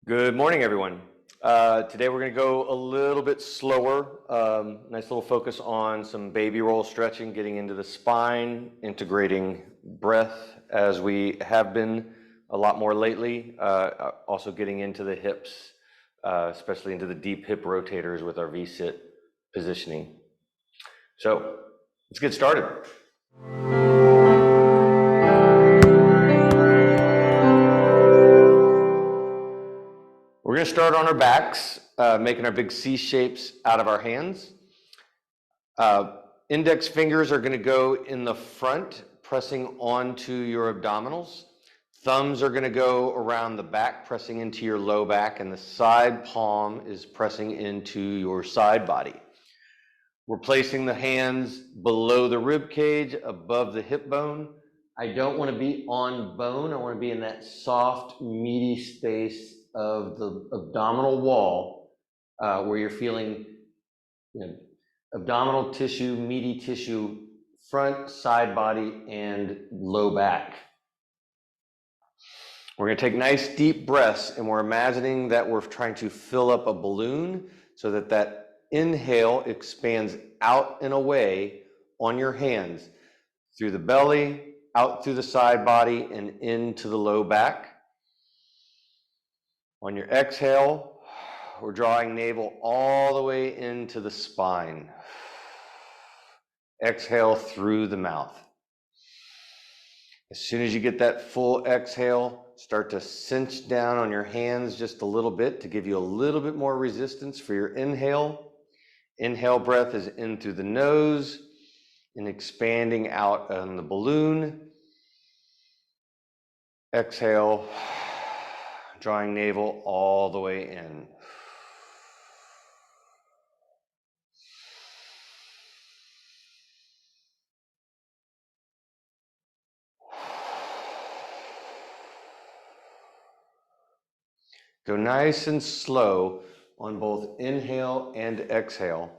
Good morning, everyone. Today we're going to go a little bit slower. Nice little focus on some baby roll stretching, getting into the spine, integrating breath as we have been a lot more lately. Also getting into the hips, especially into the deep hip rotators with our V-sit positioning. So let's get started. We're going to start on our backs, making our big C shapes out of our hands. Index fingers are going to go in the front, pressing onto your abdominals. Thumbs are going to go around the back, pressing into your low back, and the side palm is pressing into your side body. We're placing the hands below the rib cage, above the hip bone. I don't want to be on bone. I want to be in that soft, meaty space of the abdominal wall where you're feeling abdominal tissue, meaty tissue, front, side body, and low back. We're going to take nice deep breaths, and we're imagining that we're trying to fill up a balloon so that that inhale expands out and away on your hands through the belly, out through the side body, and into the low back. On your exhale, we're drawing navel all the way into the spine. Exhale through the mouth. As soon as you get that full exhale, start to cinch down on your hands just a little bit to give you a little bit more resistance for your inhale. Inhale breath is in through the nose and expanding out on the balloon. Exhale, drawing navel all the way in. Go nice and slow on both inhale and exhale.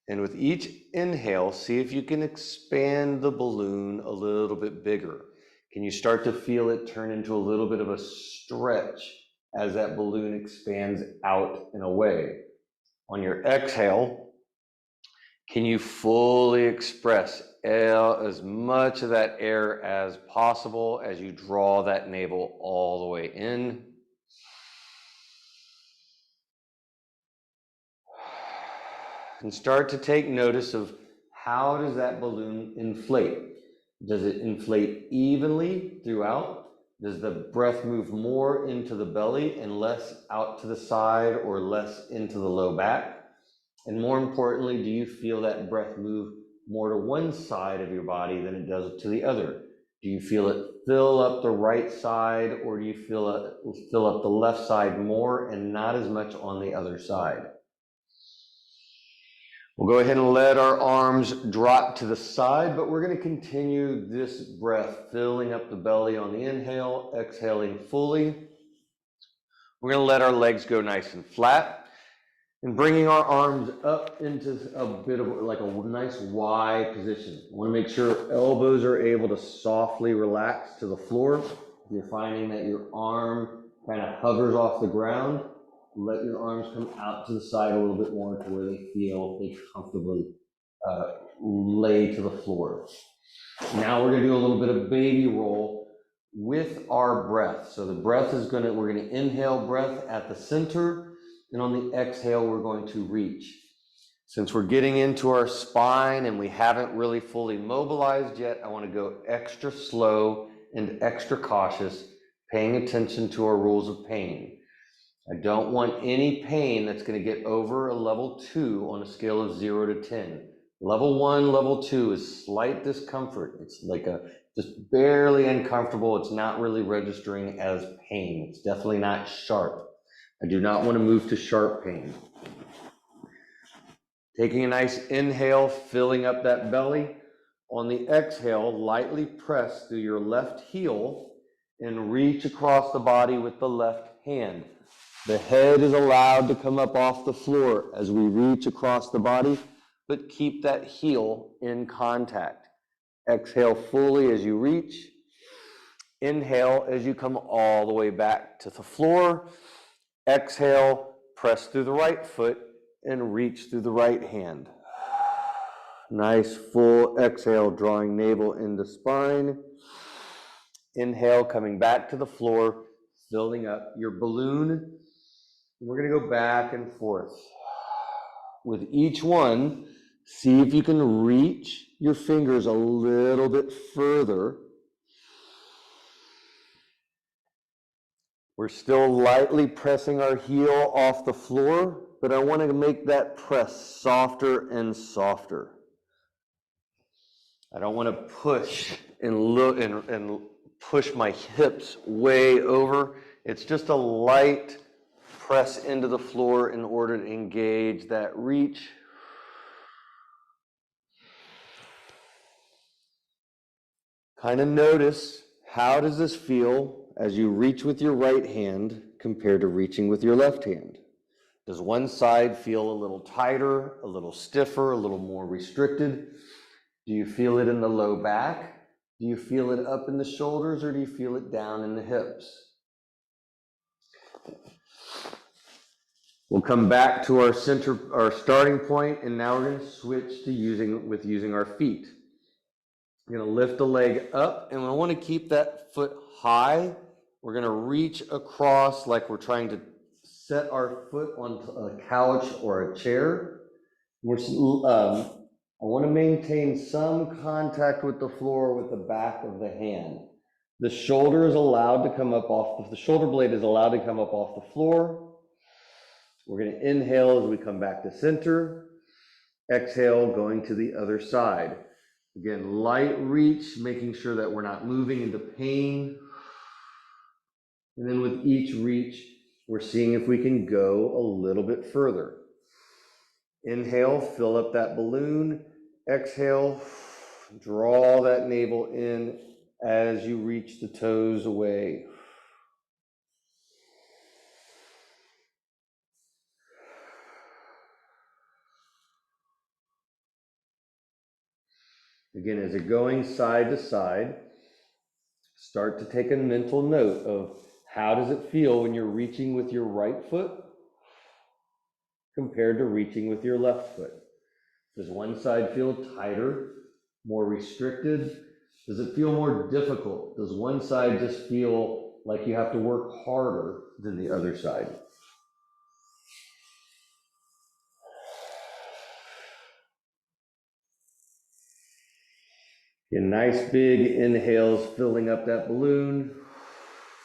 And with each inhale, see if you can expand the balloon a little bit bigger. Can you start to feel it turn into a little bit of a stretch as that balloon expands out and away? On your exhale, can you fully express as much of that air as possible as you draw that navel all the way in? And start to take notice of how does that balloon inflate? Does it inflate evenly throughout? Does the breath move more into the belly and less out to the side or less into the low back? And more importantly, do you feel that breath move more to one side of your body than it does to the other? Do you feel it fill up the right side, or do you feel it fill up the left side more and not as much on the other side? We'll go ahead and let our arms drop to the side, but we're going to continue this breath, filling up the belly on the inhale, exhaling fully. We're going to let our legs go nice and flat and bringing our arms up into a bit of like a nice Y position. I want to make sure elbows are able to softly relax to the floor. If you're finding that your arm kind of hovers off the ground, let your arms come out to the side a little bit more to where they comfortably lay to the floor. Now we're going to do a little bit of baby roll with our breath. So the breath is we're going to inhale breath at the center, and on the exhale, we're going to reach. Since we're getting into our spine and we haven't really fully mobilized yet, I want to go extra slow and extra cautious, paying attention to our rules of pain. I don't want any pain that's going to get over a level 2 on a scale of 0 to 10. Level 1, level 2 is slight discomfort. It's like just barely uncomfortable. It's not really registering as pain. It's definitely not sharp. I do not want to move to sharp pain. Taking a nice inhale, filling up that belly. On the exhale, lightly press through your left heel and reach across the body with the left hand. The head is allowed to come up off the floor as we reach across the body, but keep that heel in contact. Exhale fully as you reach. Inhale as you come all the way back to the floor. Exhale, press through the right foot and reach through the right hand. Nice full exhale, drawing navel into spine. Inhale, coming back to the floor, filling up your balloon. We're going to go back and forth. With each one, see if you can reach your fingers a little bit further. We're still lightly pressing our heel off the floor, but I want to make that press softer and softer. I don't want to push and look and push my hips way over. It's just a light press into the floor in order to engage that reach. Kind of notice, how does this feel as you reach with your right hand compared to reaching with your left hand? Does one side feel a little tighter, a little stiffer, a little more restricted? Do you feel it in the low back? Do you feel it up in the shoulders, or do you feel it down in the hips? We'll come back to our starting point, and now we're going to switch to using our feet. We're going to lift the leg up, and we want to keep that foot high. We're going to reach across like we're trying to set our foot on a couch or a chair. I want to maintain some contact with the floor with the back of the hand. The shoulder is allowed to come up off, the shoulder blade is allowed to come up off the floor. We're going to inhale as we come back to center. Exhale, going to the other side. Again, light reach, making sure that we're not moving into pain. And then with each reach, we're seeing if we can go a little bit further. Inhale, fill up that balloon. Exhale, draw that navel in as you reach the toes away. Again, as you're going side to side, start to take a mental note of how does it feel when you're reaching with your right foot compared to reaching with your left foot. Does one side feel tighter, more restricted? Does it feel more difficult? Does one side just feel like you have to work harder than the other side? Your nice big inhales filling up that balloon.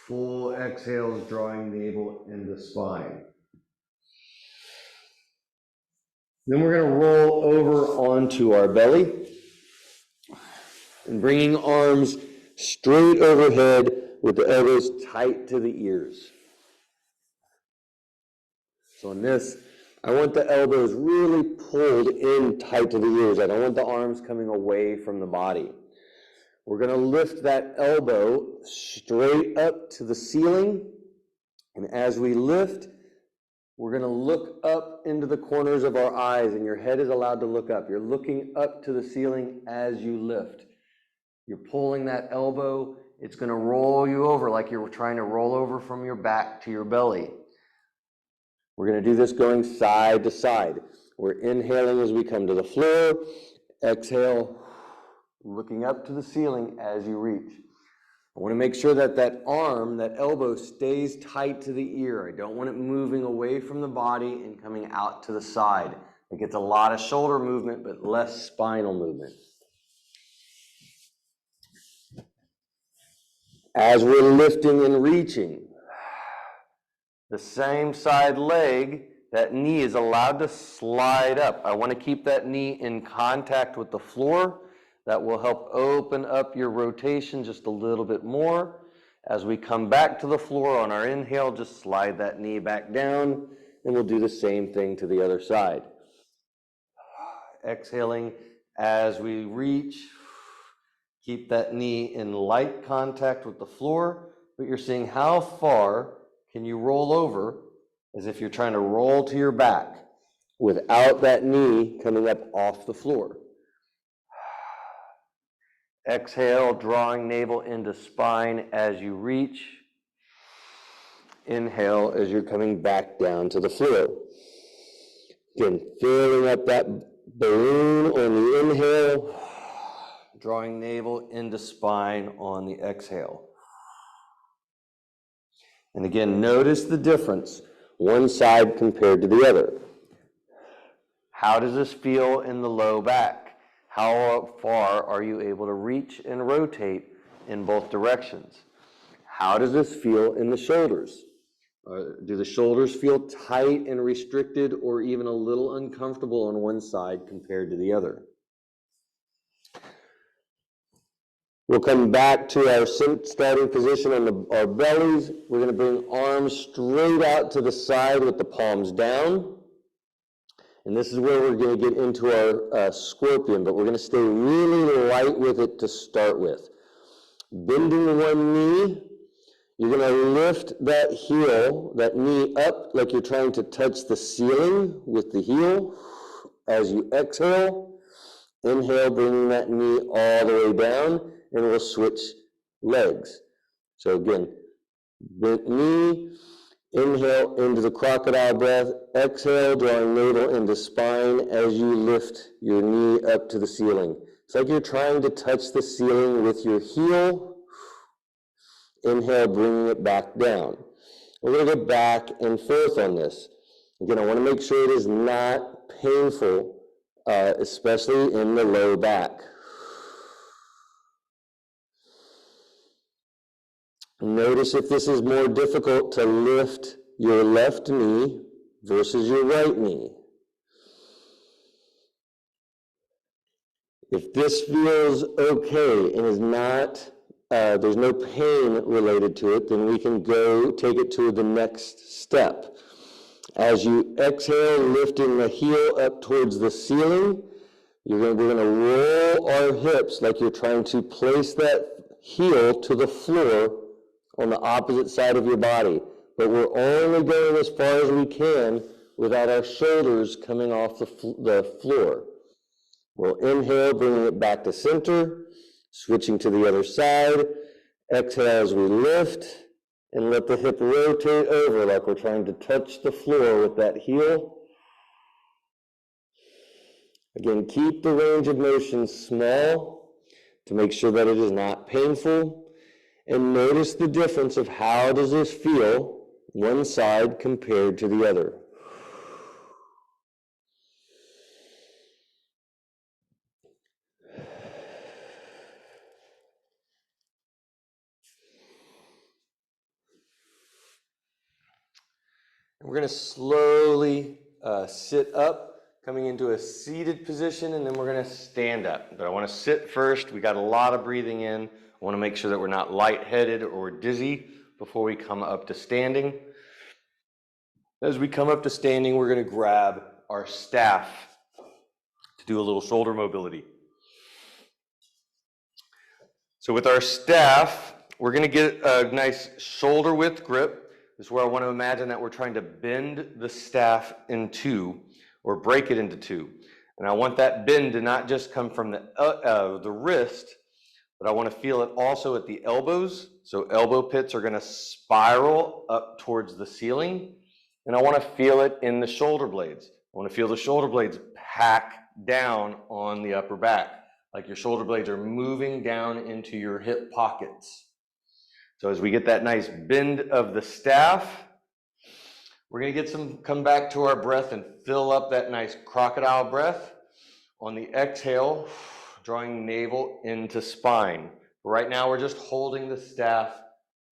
Full exhales drawing navel into spine. Then we're going to roll over onto our belly and bringing arms straight overhead with the elbows tight to the ears. So in this, I want the elbows really pulled in tight to the ears. I don't want the arms coming away from the body. We're going to lift that elbow straight up to the ceiling. And as we lift, we're going to look up into the corners of our eyes, and your head is allowed to look up. You're looking up to the ceiling as you lift. You're pulling that elbow. It's going to roll you over like you're trying to roll over from your back to your belly. We're going to do this going side to side. We're inhaling as we come to the floor. Exhale, looking up to the ceiling as you reach. I want to make sure that that arm, that elbow stays tight to the ear. I don't want it moving away from the body and coming out to the side. It gets a lot of shoulder movement, but less spinal movement. As we're lifting and reaching, the same side leg, that knee is allowed to slide up. I want to keep that knee in contact with the floor. That will help open up your rotation just a little bit more. As we come back to the floor on our inhale, just slide that knee back down, and we'll do the same thing to the other side. Exhaling as we reach, keep that knee in light contact with the floor, but you're seeing how far can you roll over as if you're trying to roll to your back without that knee coming up off the floor. Exhale, drawing navel into spine as you reach. Inhale as you're coming back down to the floor. Again, filling up that balloon on the inhale, drawing navel into spine on the exhale. And again, notice the difference, one side compared to the other. How does this feel in the low back? How far are you able to reach and rotate in both directions? How does this feel in the shoulders? Do the shoulders feel tight and restricted or even a little uncomfortable on one side compared to the other? We'll come back to our starting position on our bellies. We're going to bring arms straight out to the side with the palms down. And this is where we're going to get into our scorpion, but we're going to stay really light with it to start with. Bending one knee, you're going to lift that heel, that knee up like you're trying to touch the ceiling with the heel. As you exhale, inhale, bringing that knee all the way down, and we'll switch legs. So again, bent knee, inhale into the crocodile breath, exhale, drawing navel into spine as you lift your knee up to the ceiling. It's like you're trying to touch the ceiling with your heel. Inhale, bringing it back down. We're going to go back and forth on this. Again, I want to make sure it is not painful, especially in the low back. Notice if this is more difficult to lift your left knee versus your right knee. If this feels okay and is not, there's no pain related to it, then we can go take it to the next step. As you exhale, lifting the heel up towards the ceiling, we're going to roll our hips like you're trying to place that heel to the floor on the opposite side of your body. But we're only going as far as we can without our shoulders coming off the floor. We'll inhale, bringing it back to center, switching to the other side. Exhale as we lift, and let the hip rotate over like we're trying to touch the floor with that heel. Again, keep the range of motion small to make sure that it is not painful. And notice the difference of how does this feel, one side compared to the other. We're going to slowly sit up, coming into a seated position, and then we're going to stand up. But I want to sit first. We got a lot of breathing in. I want to make sure that we're not lightheaded or dizzy before we come up to standing. As we come up to standing, we're going to grab our staff to do a little shoulder mobility. So with our staff, we're going to get a nice shoulder width grip. This is where I want to imagine that we're trying to bend the staff in two or break it into two. And I want that bend to not just come from the wrist, but I want to feel it also at the elbows. So elbow pits are going to spiral up towards the ceiling. And I want to feel it in the shoulder blades. I want to feel the shoulder blades pack down on the upper back, like your shoulder blades are moving down into your hip pockets. So as we get that nice bend of the staff, we're going to come back to our breath and fill up that nice crocodile breath. On the exhale, drawing navel into spine. Right now, we're just holding the staff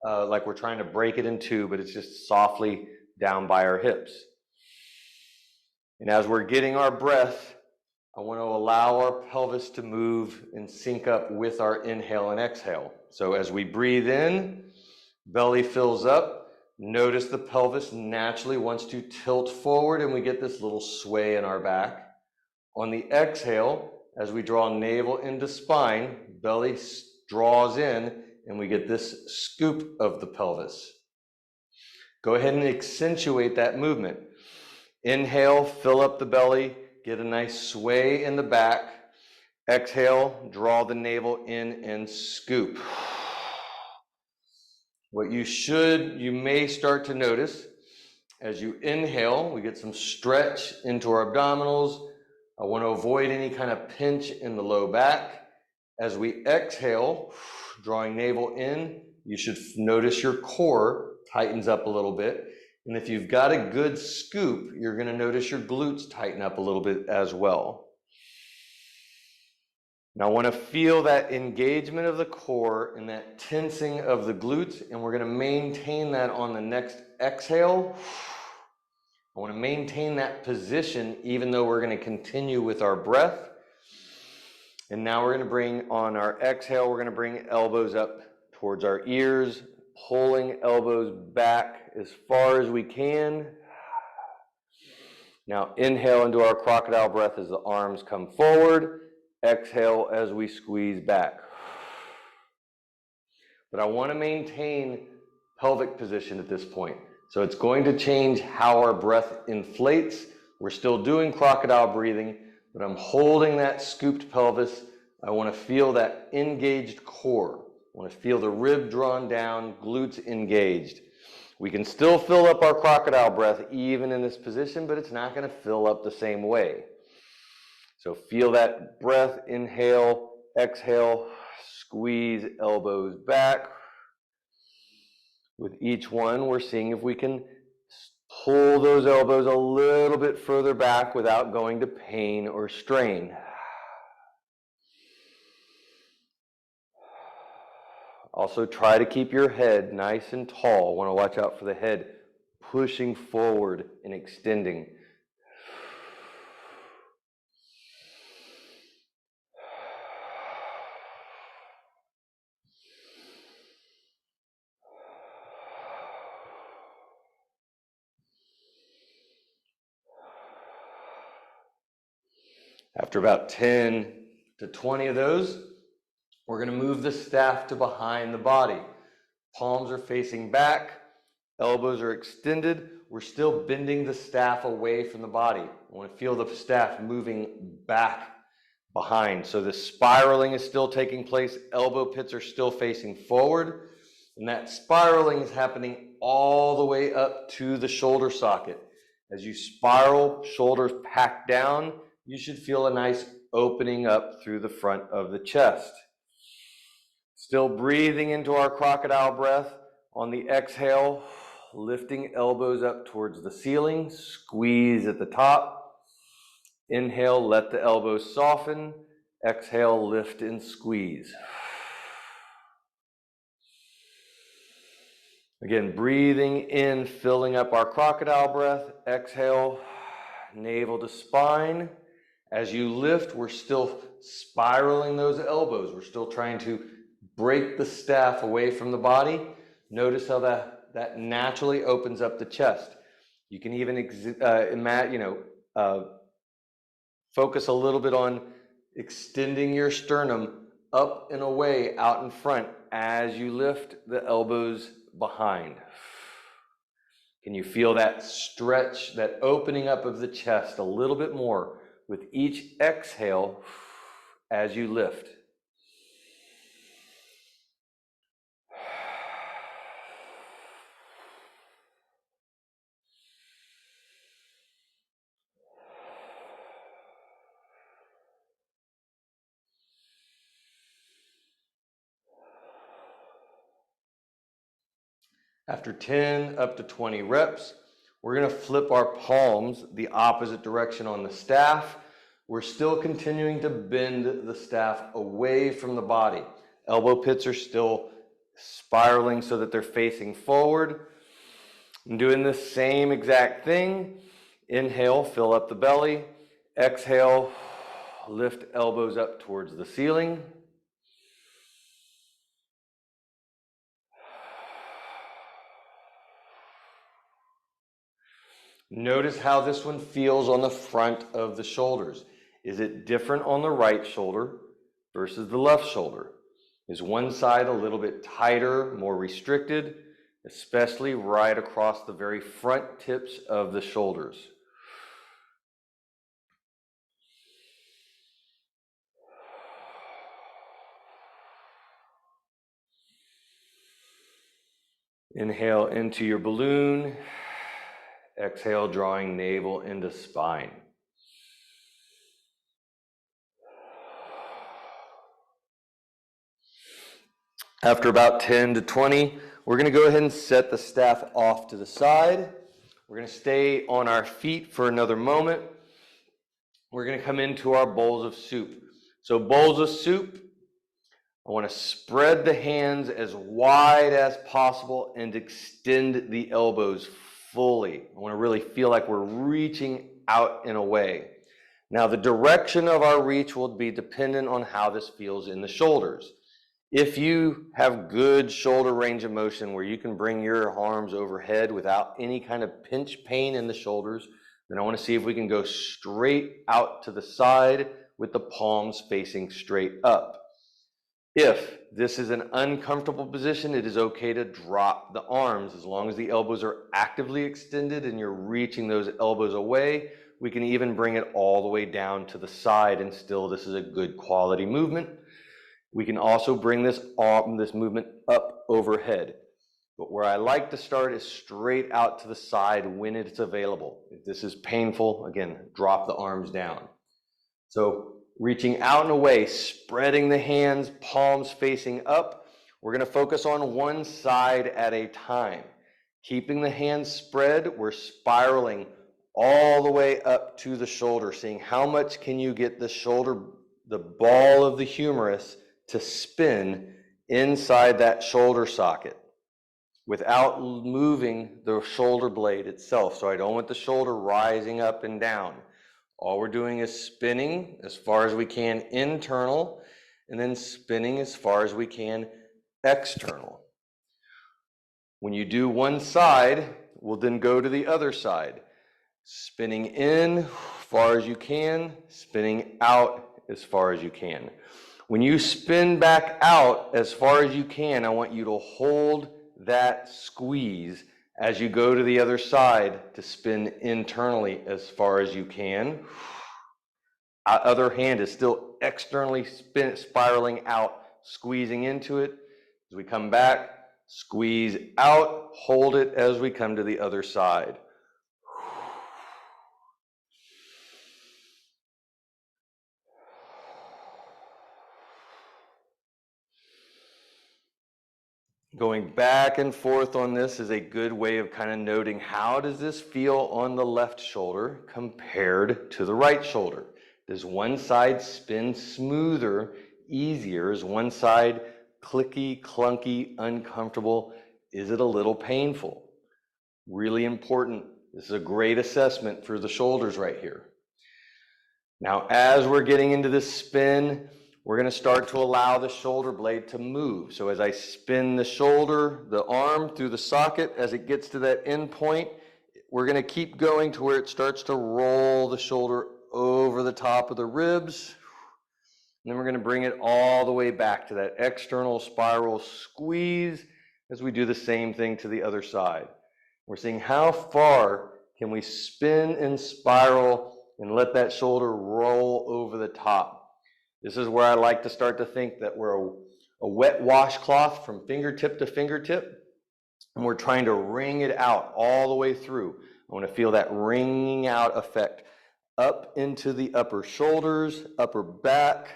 like we're trying to break it in two, but it's just softly down by our hips. And as we're getting our breath, I want to allow our pelvis to move and sync up with our inhale and exhale. So as we breathe in, belly fills up. Notice the pelvis naturally wants to tilt forward, and we get this little sway in our back. On the exhale, as we draw navel into spine, belly draws in, and we get this scoop of the pelvis. Go ahead and accentuate that movement. Inhale, fill up the belly, get a nice sway in the back. Exhale, draw the navel in and scoop. What you may start to notice as you inhale, we get some stretch into our abdominals. I want to avoid any kind of pinch in the low back. As we exhale, drawing navel in, you should notice your core tightens up a little bit. And if you've got a good scoop, you're going to notice your glutes tighten up a little bit as well. Now I want to feel that engagement of the core and that tensing of the glutes, and we're going to maintain that on the next exhale. I want to maintain that position even though we're going to continue with our breath. And now we're going to bring on our exhale, we're going to bring elbows up towards our ears, pulling elbows back as far as we can. Now inhale into our crocodile breath as the arms come forward. Exhale as we squeeze back. But I want to maintain pelvic position at this point. So it's going to change how our breath inflates. We're still doing crocodile breathing, but I'm holding that scooped pelvis. I want to feel that engaged core. I want to feel the rib drawn down, glutes engaged. We can still fill up our crocodile breath even in this position, but it's not going to fill up the same way. So feel that breath, inhale, exhale, squeeze elbows back. With each one, we're seeing if we can pull those elbows a little bit further back without going to pain or strain. Also try to keep your head nice and tall. Want to watch out for the head pushing forward and extending. After about 10 to 20 of those, we're going to move the staff to behind the body. Palms are facing back, elbows are extended. We're still bending the staff away from the body. I want to feel the staff moving back behind. So the spiraling is still taking place. Elbow pits are still facing forward. And that spiraling is happening all the way up to the shoulder socket. As you spiral, shoulders pack down, you should feel a nice opening up through the front of the chest. Still breathing into our crocodile breath. On the exhale, lifting elbows up towards the ceiling, squeeze at the top. Inhale, let the elbows soften. Exhale, lift and squeeze. Again, breathing in, filling up our crocodile breath. Exhale, navel to spine. As you lift, we're still spiraling those elbows. We're still trying to break the staff away from the body. Notice how that naturally opens up the chest. You can even focus a little bit on extending your sternum up and away out in front as you lift the elbows behind. Can you feel that stretch, that opening up of the chest a little bit more with each exhale as you lift? After 10 up to 20 reps, we're going to flip our palms the opposite direction on the staff. We're still continuing to bend the staff away from the body. Elbow pits are still spiraling so that they're facing forward. I'm doing the same exact thing. Inhale, fill up the belly. Exhale, lift elbows up towards the ceiling. Notice how this one feels on the front of the shoulders. Is it different on the right shoulder versus the left shoulder? Is one side a little bit tighter, more restricted, especially right across the very front tips of the shoulders? Inhale into your balloon. Exhale, drawing navel into spine. After about 10 to 20, we're going to go ahead and set the staff off to the side. We're going to stay on our feet for another moment. We're going to come into our bowls of soup. So bowls of soup, I want to spread the hands as wide as possible and extend the elbows fully. I want to really feel like we're reaching out and away. Now, the direction of our reach will be dependent on how this feels in the shoulders. If you have good shoulder range of motion where you can bring your arms overhead without any kind of pinch pain in the shoulders, then I want to see if we can go straight out to the side with the palms facing straight up. If this is an uncomfortable position, it is okay to drop the arms. As long as the elbows are actively extended and you're reaching those elbows away, we can even bring it all the way down to the side, and still this is a good quality movement. We can also bring this movement up overhead. But where I like to start is straight out to the side when it's available. If this is painful, again, drop the arms down. So reaching out and away, spreading the hands, palms facing up. We're going to focus on one side at a time. Keeping the hands spread, we're spiraling all the way up to the shoulder, seeing how much can you get the shoulder, the ball of the humerus, to spin inside that shoulder socket without moving the shoulder blade itself. So I don't want the shoulder rising up and down. All we're doing is spinning as far as we can internal, and then spinning as far as we can external. When you do one side, we'll then go to the other side. Spinning in as far as you can, spinning out as far as you can. When you spin back out as far as you can, I want you to hold that squeeze as you go to the other side to spin internally as far as you can. Other hand is still externally spiraling out, squeezing into it. As we come back, squeeze out, hold it as we come to the other side. Going back and forth on this is a good way of kind of noting how does this feel on the left shoulder compared to the right shoulder. Does one side spin smoother, easier? Is one side clicky, clunky, uncomfortable? Is it a little painful? Really important. This is a great assessment for the shoulders right here. Now, as we're getting into this spin, we're going to start to allow the shoulder blade to move. So as I spin the shoulder, the arm through the socket, as it gets to that end point, we're going to keep going to where it starts to roll the shoulder over the top of the ribs. And then we're going to bring it all the way back to that external spiral squeeze as we do the same thing to the other side. We're seeing how far can we spin and spiral and let that shoulder roll over the top. This is where I like to start to think that we're a wet washcloth from fingertip to fingertip, and we're trying to wring it out all the way through. I want to feel that wringing out effect up into the upper shoulders, upper back,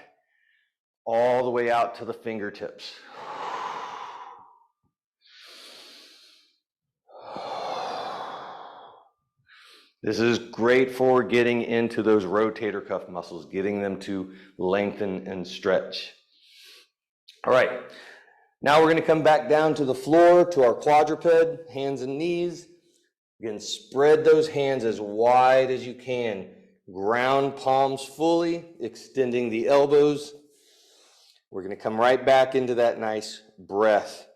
all the way out to the fingertips. This is great for getting into those rotator cuff muscles, getting them to lengthen and stretch. All right, now we're going to come back down to the floor, to our quadruped, hands and knees. Again, spread those hands as wide as you can. Ground palms fully, extending the elbows. We're going to come right back into that nice breath.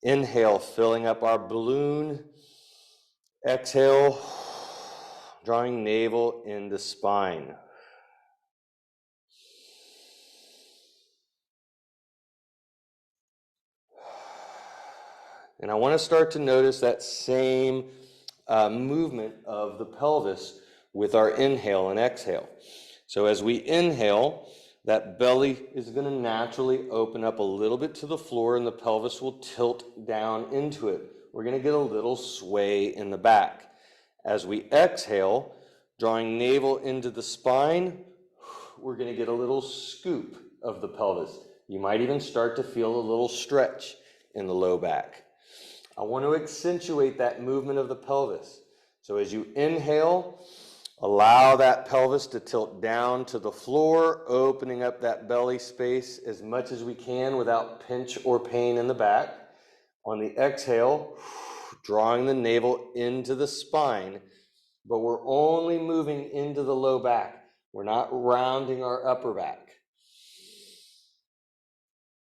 Inhale, filling up our balloon. Exhale, drawing navel into spine. And I want to start to notice that same movement of the pelvis with our inhale and exhale. So as we inhale, that belly is going to naturally open up a little bit to the floor and the pelvis will tilt down into it. we're going to get a little sway in the back. As we exhale, drawing navel into the spine, we're going to get a little scoop of the pelvis. You might even start to feel a little stretch in the low back. I want to accentuate that movement of the pelvis. So as you inhale, allow that pelvis to tilt down to the floor, opening up that belly space as much as we can without pinch or pain in the back. On the exhale, drawing the navel into the spine, but we're only moving into the low back. We're not rounding our upper back.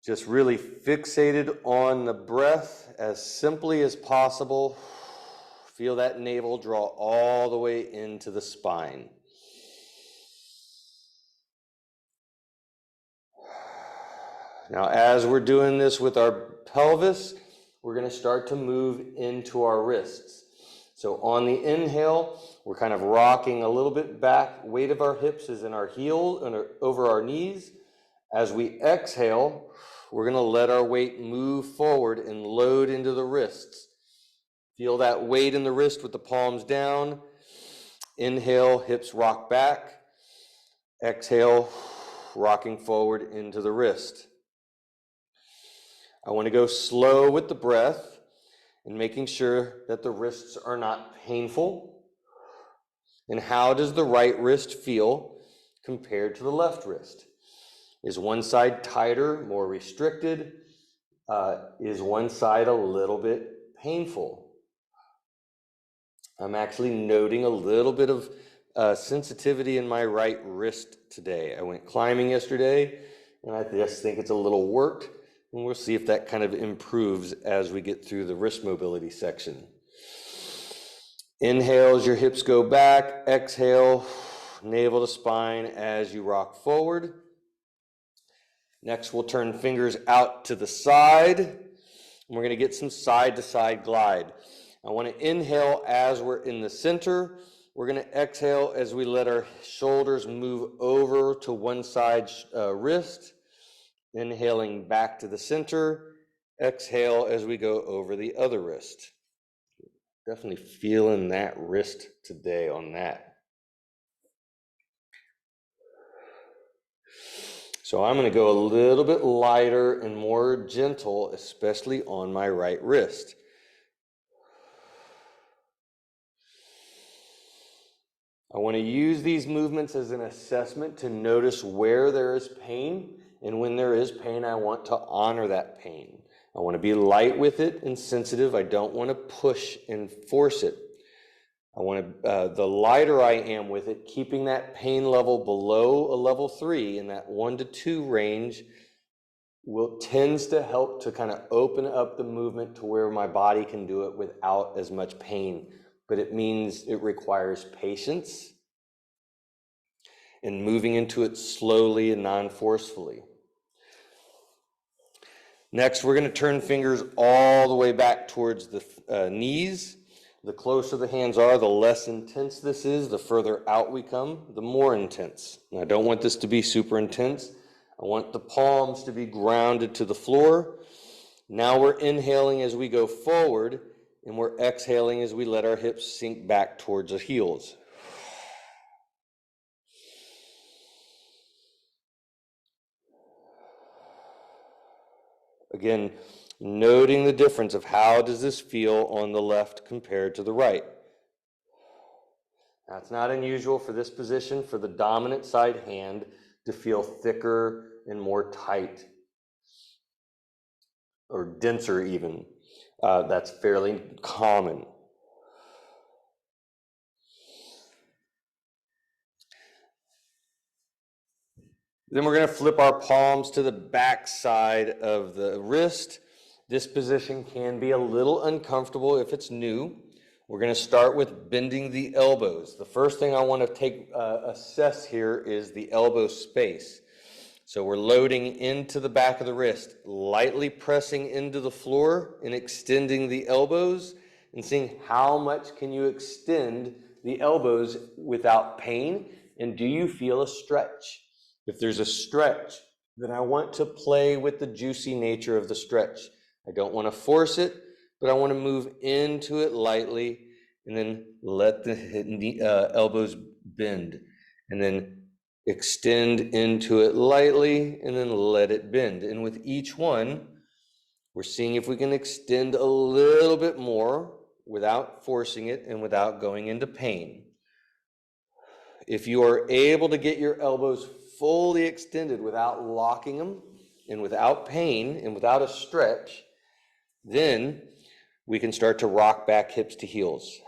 Just really fixated on the breath as simply as possible. Feel that navel draw all the way into the spine. Now, as we're doing this with our pelvis, we're going to start to move into our wrists. So on the inhale, we're kind of rocking a little bit back. Weight of our hips is in our heel and over our knees. As we exhale, we're going to let our weight move forward and load into the wrists. Feel that weight in the wrist with the palms down. Inhale, hips rock back. Exhale, rocking forward into the wrist. I want to go slow with the breath and making sure that the wrists are not painful. And how does the right wrist feel compared to the left wrist? Is one side tighter, more restricted? Is one side a little bit painful? I'm actually noting a little bit of sensitivity in my right wrist today. I went climbing yesterday, and I just think it's a little worked, and we'll see if that kind of improves as we get through the wrist mobility section. Inhale as your hips go back, exhale, navel to spine as you rock forward. Next, we'll turn fingers out to the side, and we're going to get some side-to-side glide. I want to inhale as we're in the center. We're going to exhale as we let our shoulders move over to one side wrist. Inhaling back to the center. Exhale as we go over the other wrist. Definitely feeling that wrist today on that. So I'm going to go a little bit lighter and more gentle, especially on my right wrist. I want to use these movements as an assessment to notice where there is pain, and when there is pain, I want to honor that pain. I want to be light with it and sensitive. I don't want to push and force it. I want to, the lighter I am with it, keeping that pain level below a level 3 in that 1 to 2 range tends to help to kind of open up the movement to where my body can do it without as much pain. But it means it requires patience and moving into it slowly and non-forcefully. Next, we're going to turn fingers all the way back towards the knees. The closer the hands are, the less intense this is. The further out we come, the more intense. And I don't want this to be super intense. I want the palms to be grounded to the floor. Now we're inhaling as we go forward, and we're exhaling as we let our hips sink back towards the heels. Again, noting the difference of how does this feel on the left compared to the right. Now, it's not unusual for this position for the dominant side hand to feel thicker and more tight, or denser even. That's fairly common. Then we're going to flip our palms to the back side of the wrist. This position can be a little uncomfortable if it's new. We're going to start with bending the elbows. The first thing I want to assess here is the elbow space. So we're loading into the back of the wrist, lightly pressing into the floor and extending the elbows and seeing how much can you extend the elbows without pain, and do you feel a stretch? If there's a stretch, then I want to play with the juicy nature of the stretch. I don't want to force it, but I want to move into it lightly and then let the elbows bend, and then extend into it lightly and then let it bend. And with each one, we're seeing if we can extend a little bit more without forcing it and without going into pain. If you are able to get your elbows fully extended without locking them and without pain and without a stretch, then we can start to rock back hips to heels.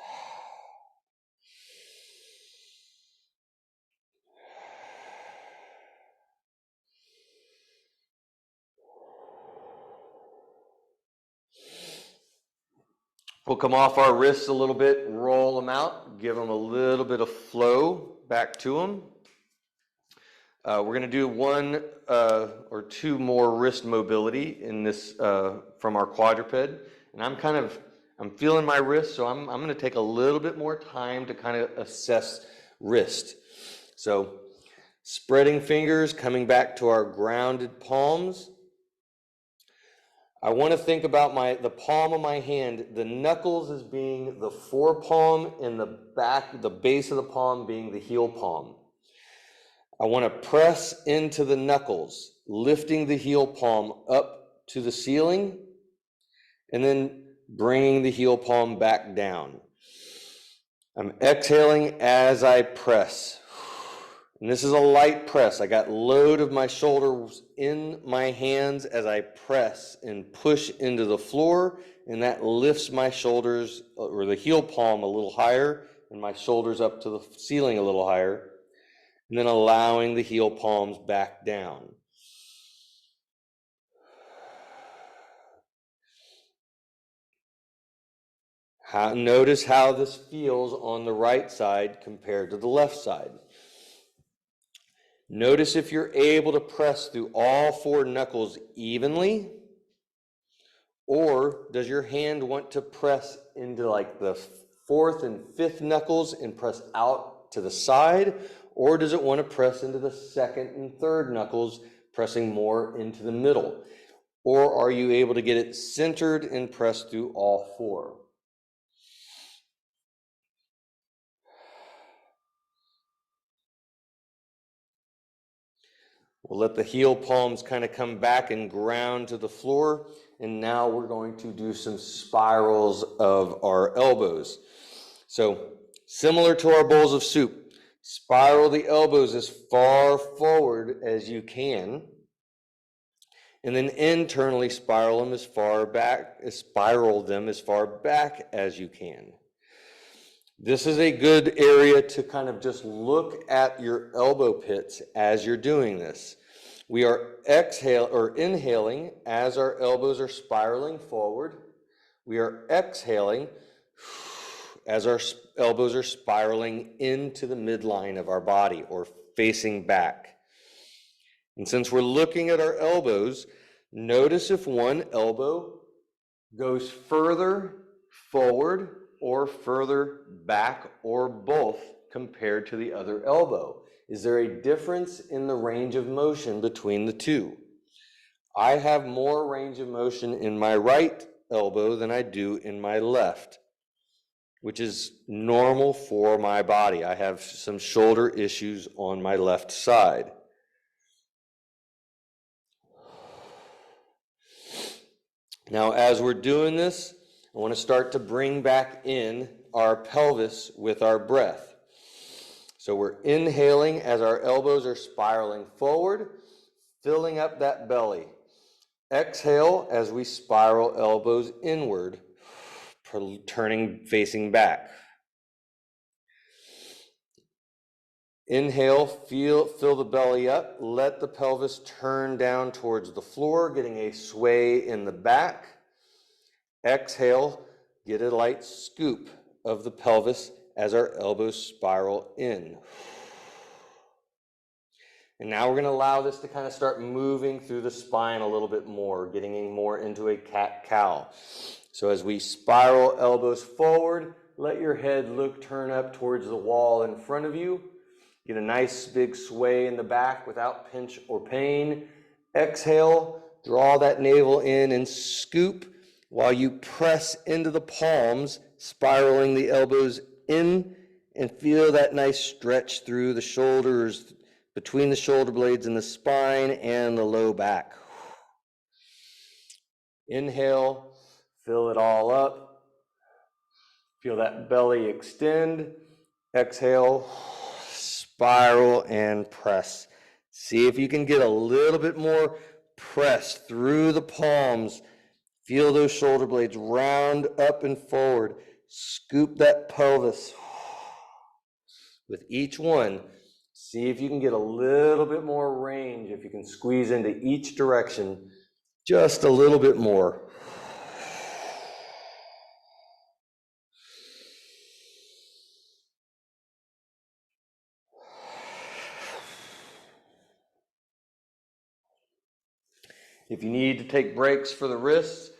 We'll come off our wrists a little bit, roll them out, give them a little bit of flow back to them. We're going to do one or two more wrist mobility in this from our quadruped, and I'm feeling my wrist, so I'm going to take a little bit more time to kind of assess wrist. So spreading fingers, coming back to our grounded palms. I want to think about the palm of my hand, the knuckles as being the forepalm and the base of the palm being the heel palm. I want to press into the knuckles, lifting the heel palm up to the ceiling and then bringing the heel palm back down. I'm exhaling as I press. And this is a light press. I got load of my shoulders in my hands as I press and push into the floor, and that lifts my shoulders or the heel palm a little higher and my shoulders up to the ceiling a little higher, and then allowing the heel palms back down. Notice how this feels on the right side compared to the left side. Notice if you're able to press through all four knuckles evenly, or does your hand want to press into like the fourth and fifth knuckles and press out to the side, or does it want to press into the second and third knuckles, pressing more into the middle? Or are you able to get it centered and press through all four? We'll let the heel palms kind of come back and ground to the floor. And now we're going to do some spirals of our elbows. So similar to our bowls of soup, spiral the elbows as far forward as you can. And then internally spiral them as far back as you can. This is a good area to kind of just look at your elbow pits as you're doing this. We are inhaling as our elbows are spiraling forward. We are exhaling as our elbows are spiraling into the midline of our body or facing back. And since we're looking at our elbows, notice if one elbow goes further forward or further back, or both, compared to the other elbow. Is there a difference in the range of motion between the two? I have more range of motion in my right elbow than I do in my left, which is normal for my body. I have some shoulder issues on my left side. Now, as we're doing this, I want to start to bring back in our pelvis with our breath. So we're inhaling as our elbows are spiraling forward, filling up that belly. Exhale as we spiral elbows inward, facing back. Inhale, fill the belly up, let the pelvis turn down towards the floor, getting a sway in the back. Exhale, get a light scoop of the pelvis as our elbows spiral in. And now we're going to allow this to kind of start moving through the spine a little bit more, getting more into a cat-cow. So as we spiral elbows forward, let your head turn up towards the wall in front of you. Get a nice big sway in the back without pinch or pain. Exhale, draw that navel in and scoop. while you press into the palms, spiraling the elbows in, and feel that nice stretch through the shoulders, between the shoulder blades and the spine and the low back. Inhale, fill it all up. Feel that belly extend. Exhale, spiral and press. See if you can get a little bit more press through the palms. Feel those shoulder blades round up and forward. Scoop that pelvis. With each one, see if you can get a little bit more range, if you can squeeze into each direction just a little bit more. If you need to take breaks for the wrists,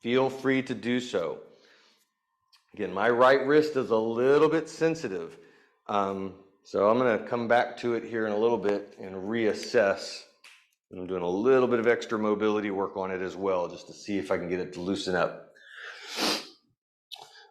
feel free to do so. Again, my right wrist is a little bit sensitive, so I'm going to come back to it here in a little bit and reassess. I'm doing a little bit of extra mobility work on it as well, just to see if I can get it to loosen up.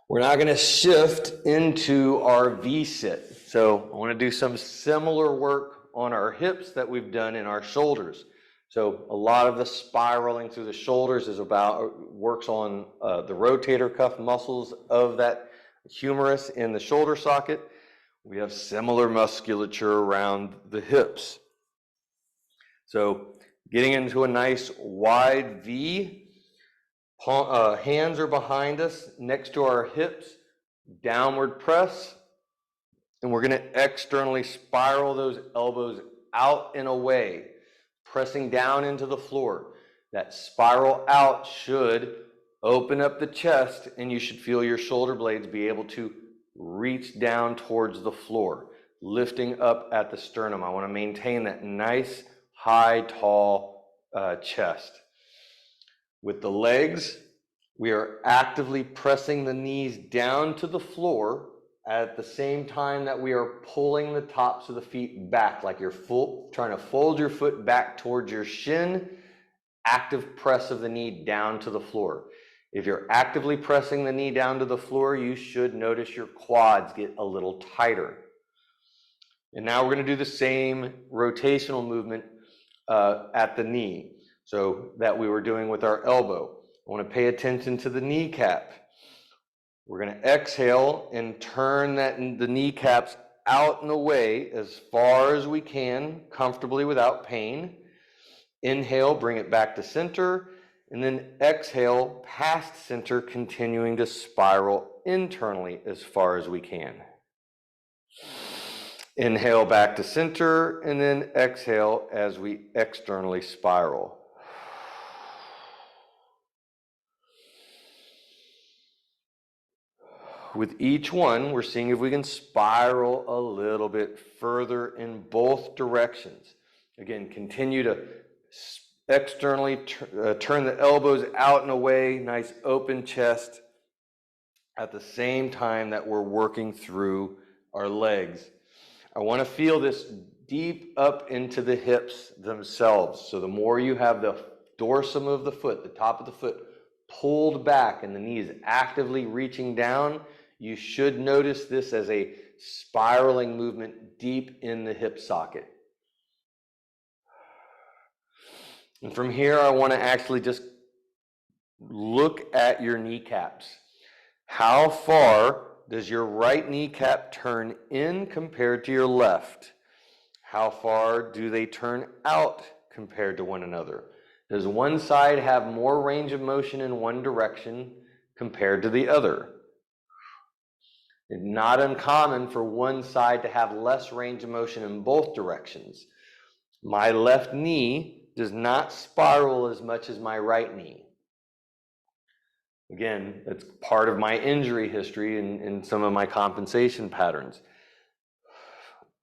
We're now going to shift into our V-sit. So I want to do some similar work on our hips that we've done in our shoulders. So a lot of the spiraling through the shoulders works on the rotator cuff muscles of that humerus in the shoulder socket. We have similar musculature around the hips. So getting into a nice wide V, hands are behind us next to our hips, downward press, and we're going to externally spiral those elbows out and away, pressing down into the floor. That spiral out should open up the chest, and you should feel your shoulder blades be able to reach down towards the floor, lifting up at the sternum. I want to maintain that nice, high, tall chest. With the legs, we are actively pressing the knees down to the floor at the same time that we are pulling the tops of the feet back, like you're trying to fold your foot back towards your shin. Active press of the knee down to the floor. If you're actively pressing the knee down to the floor, you should notice your quads get a little tighter. And now we're going to do the same rotational movement at the knee, so that we were doing with our elbow. I want to pay attention to the kneecap. We're going to exhale and turn the kneecaps out and away as far as we can, comfortably without pain. Inhale, bring it back to center, and then exhale past center, continuing to spiral internally as far as we can. Inhale back to center, and then exhale as we externally spiral. With each one, we're seeing if we can spiral a little bit further in both directions. Again, continue to externally turn the elbows out and away, nice open chest, at the same time that we're working through our legs. I want to feel this deep up into the hips themselves. So the more you have the dorsum of the foot, the top of the foot, pulled back and the knees actively reaching down, you should notice this as a spiraling movement deep in the hip socket. And from here, I want to actually just look at your kneecaps. How far does your right kneecap turn in compared to your left? How far do they turn out compared to one another? Does one side have more range of motion in one direction compared to the other? It's not uncommon for one side to have less range of motion in both directions. My left knee does not spiral as much as my right knee. Again, it's part of my injury history and some of my compensation patterns.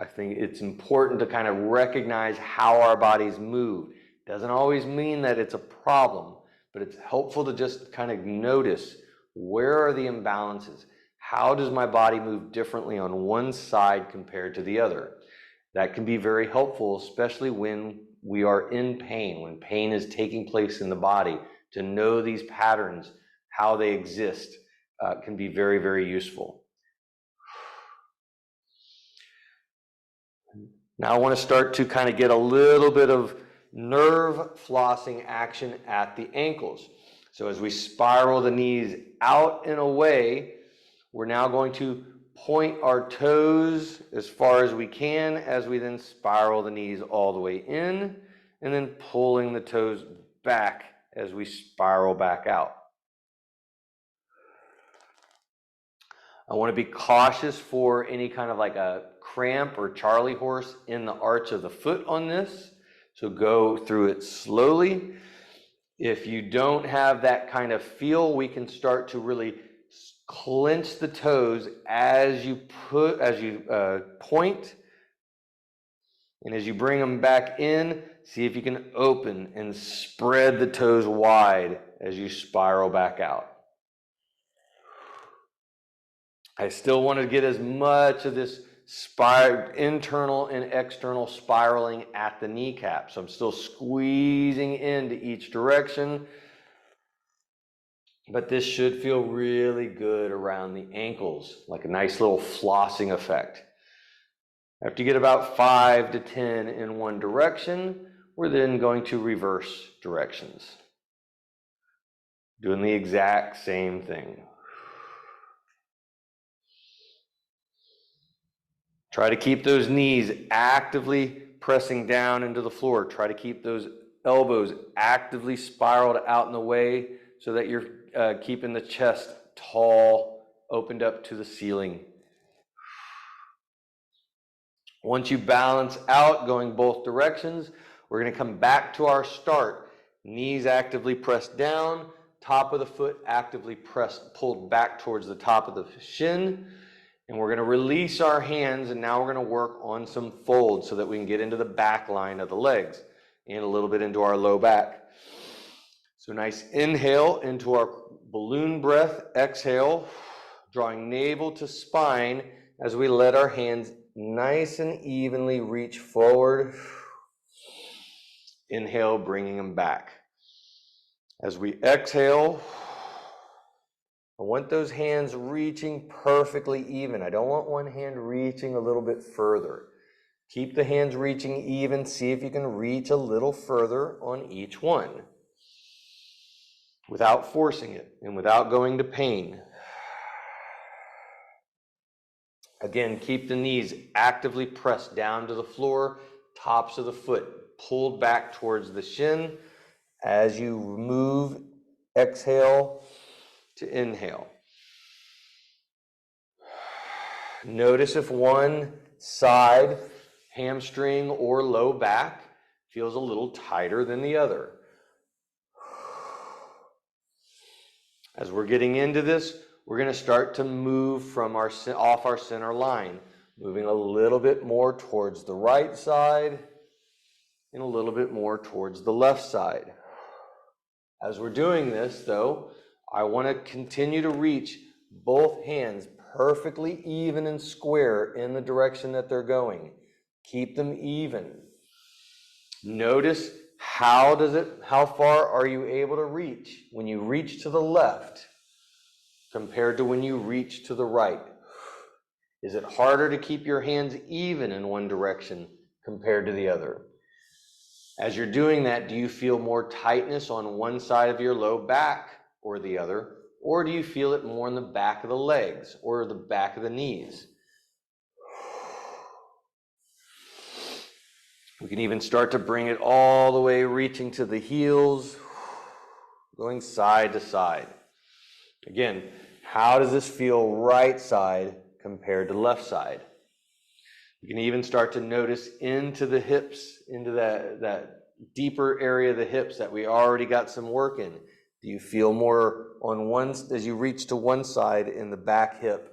I think it's important to kind of recognize how our bodies move. It doesn't always mean that it's a problem, but it's helpful to just kind of notice, where are the imbalances? How does my body move differently on one side compared to the other? That can be very helpful, especially when we are in pain, when pain is taking place in the body, to know these patterns how they exist can be very, very useful. Now I want to start to kind of get a little bit of nerve flossing action at the ankles. So as we spiral the knees out and away, we're now going to point our toes as far as we can as we then spiral the knees all the way in, and then pulling the toes back as we spiral back out. I want to be cautious for any kind of like a cramp or Charlie horse in the arch of the foot on this. So go through it slowly. If you don't have that kind of feel, we can start to really clench the toes as you point, and as you bring them back in, see if you can open and spread the toes wide as you spiral back out. I still want to get as much of this internal and external spiraling at the kneecap. So I'm still squeezing into each direction, but this should feel really good around the ankles, like a nice little flossing effect. After you get about 5 to 10 in one direction, we're then going to reverse directions, doing the exact same thing. Try to keep those knees actively pressing down into the floor. Try to keep those elbows actively spiraled out in the way so that you're keeping the chest tall, opened up to the ceiling. Once you balance out, going both directions, we're going to come back to our start. Knees actively pressed down, top of the foot actively pulled back towards the top of the shin. And we're going to release our hands, and now we're going to work on some folds so that we can get into the back line of the legs and a little bit into our low back. So nice inhale into our balloon breath, exhale, drawing navel to spine as we let our hands nice and evenly reach forward. Inhale, bringing them back. As we exhale, I want those hands reaching perfectly even. I don't want one hand reaching a little bit further. Keep the hands reaching even. See if you can reach a little further on each one without forcing it and without going to pain. Again, keep the knees actively pressed down to the floor, tops of the foot pulled back towards the shin. As you move, exhale to inhale. Notice if one side, hamstring or low back, feels a little tighter than the other. As we're getting into this, we're going to start to move from off our center line, moving a little bit more towards the right side and a little bit more towards the left side. As we're doing this, though, I want to continue to reach both hands perfectly even and square in the direction that they're going. Keep them even. Notice how far are you able to reach when you reach to the left compared to when you reach to the right? Is it harder to keep your hands even in one direction compared to the other? As you're doing that, do you feel more tightness on one side of your low back or the other? Or do you feel it more in the back of the legs or the back of the knees? We can even start to bring it all the way, reaching to the heels, going side to side. Again, how does this feel right side compared to left side? You can even start to notice into the hips, into that deeper area of the hips that we already got some work in. Do you feel more on one, as you reach to one side in the back hip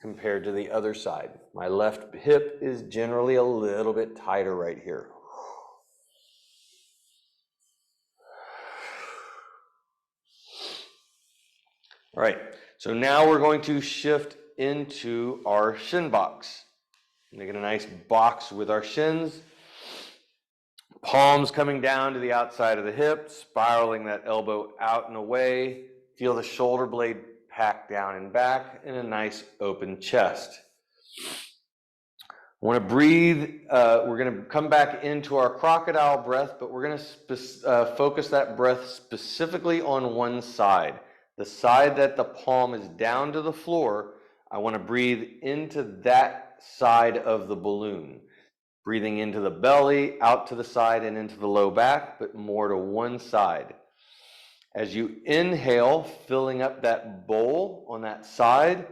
compared to the other side? My left hip is generally a little bit tighter right here. All right, so now we're going to shift into our shin box. Making a nice box with our shins. Palms coming down to the outside of the hip, spiraling that elbow out and away, Feel the shoulder blade pack down and back in a nice open chest. I want to breathe. We're going to come back into our crocodile breath, but we're going to focus that breath specifically on one side. The side that the palm is down to the floor, I want to breathe into that side of the balloon. Breathing into the belly, out to the side and into the low back, but more to one side. As you inhale, filling up that bowl on that side,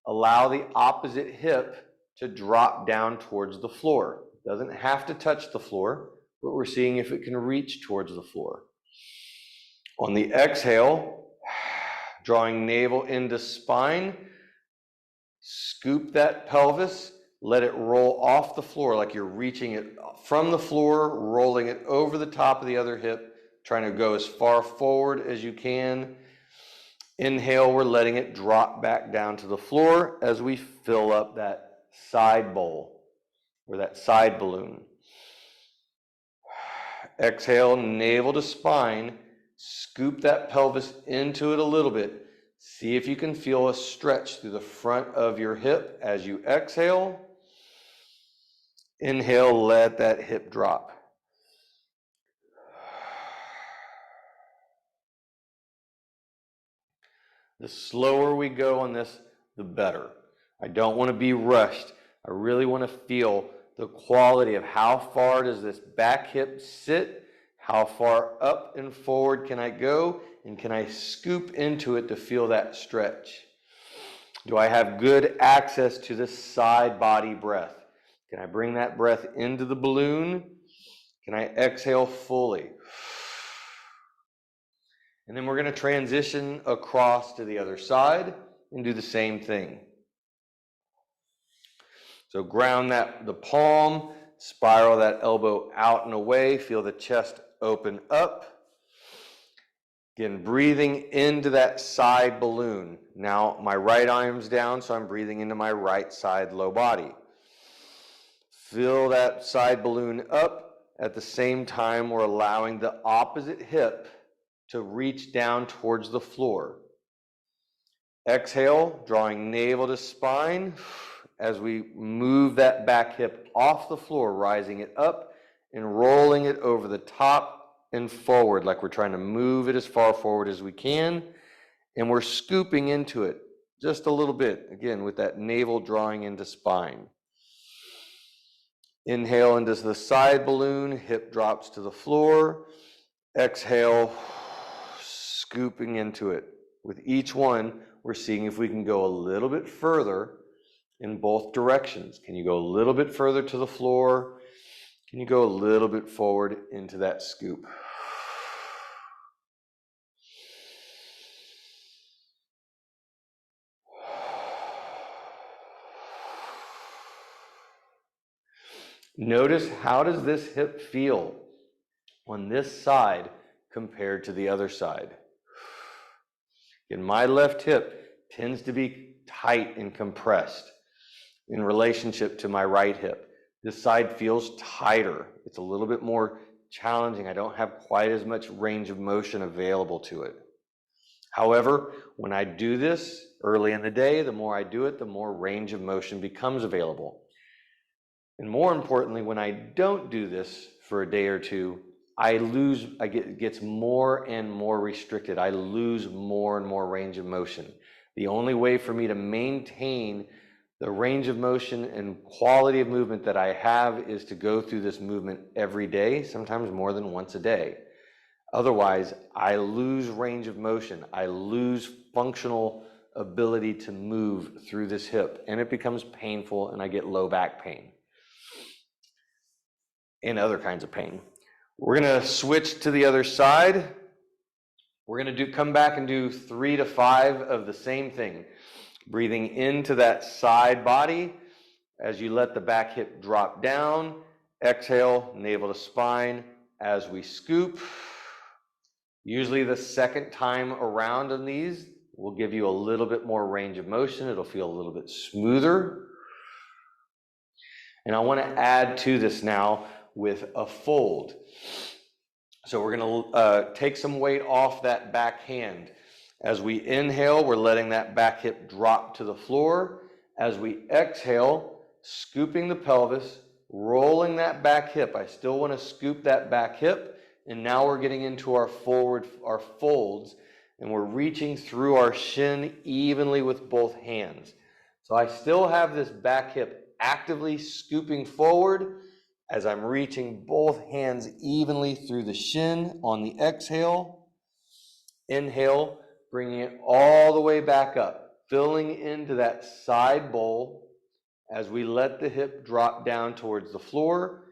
allow the opposite hip to drop down towards the floor. It doesn't have to touch the floor, but we're seeing if it can reach towards the floor. On the exhale, drawing navel into spine, scoop that pelvis, let it roll off the floor like you're reaching it from the floor, rolling it over the top of the other hip, trying to go as far forward as you can. Inhale, we're letting it drop back down to the floor as we fill up that side bowl or that side balloon. Exhale, navel to spine, scoop that pelvis into it a little bit. See if you can feel a stretch through the front of your hip as you exhale. Inhale, let that hip drop. The slower we go on this, the better. I don't want to be rushed. I really want to feel the quality of how far does this back hip sit, how far up and forward can I go, and can I scoop into it to feel that stretch? Do I have good access to the side body breath? Can I bring that breath into the balloon? Can I exhale fully? And then we're going to transition across to the other side and do the same thing. So ground the palm, spiral that elbow out and away, feel the chest open up. Again, breathing into that side balloon. Now my right arm's down, so I'm breathing into my right side low body. Fill that side balloon up. At the same time, we're allowing the opposite hip to reach down towards the floor. Exhale, drawing navel to spine as we move that back hip off the floor, rising it up and rolling it over the top and forward like we're trying to move it as far forward as we can. And we're scooping into it just a little bit, again, with that navel drawing into spine. Inhale into the side balloon, hip drops to the floor. Exhale, scooping into it. With each one, we're seeing if we can go a little bit further in both directions. Can you go a little bit further to the floor? Can you go a little bit forward into that scoop? Notice, how does this hip feel on this side compared to the other side? In my left hip tends to be tight and compressed in relationship to my right hip. This side feels tighter. It's a little bit more challenging. I don't have quite as much range of motion available to it. However, when I do this early in the day, the more I do it, the more range of motion becomes available. And more importantly, when I don't do this for a day or two, it gets more and more restricted. I lose more and more range of motion. The only way for me to maintain the range of motion and quality of movement that I have is to go through this movement every day, sometimes more than once a day. Otherwise, I lose range of motion. I lose functional ability to move through this hip, and it becomes painful, and I get low back pain and other kinds of pain. We're going to switch to the other side. We're going to come back and do 3 to 5 of the same thing. Breathing into that side body as you let the back hip drop down. Exhale, navel to spine as we scoop. Usually the second time around on these will give you a little bit more range of motion. It'll feel a little bit smoother. And I want to add to this now with a fold. So we're going to take some weight off that back hand As we inhale, we're letting that back hip drop to the floor. As we exhale, scooping the pelvis, rolling that back hip. I still want to scoop that back hip. And now we're getting into our folds, and we're reaching through our shin evenly with both hands. So I still have this back hip actively scooping forward as I'm reaching both hands evenly through the shin on the exhale. Inhale, bringing it all the way back up, filling into that side bowl as we let the hip drop down towards the floor.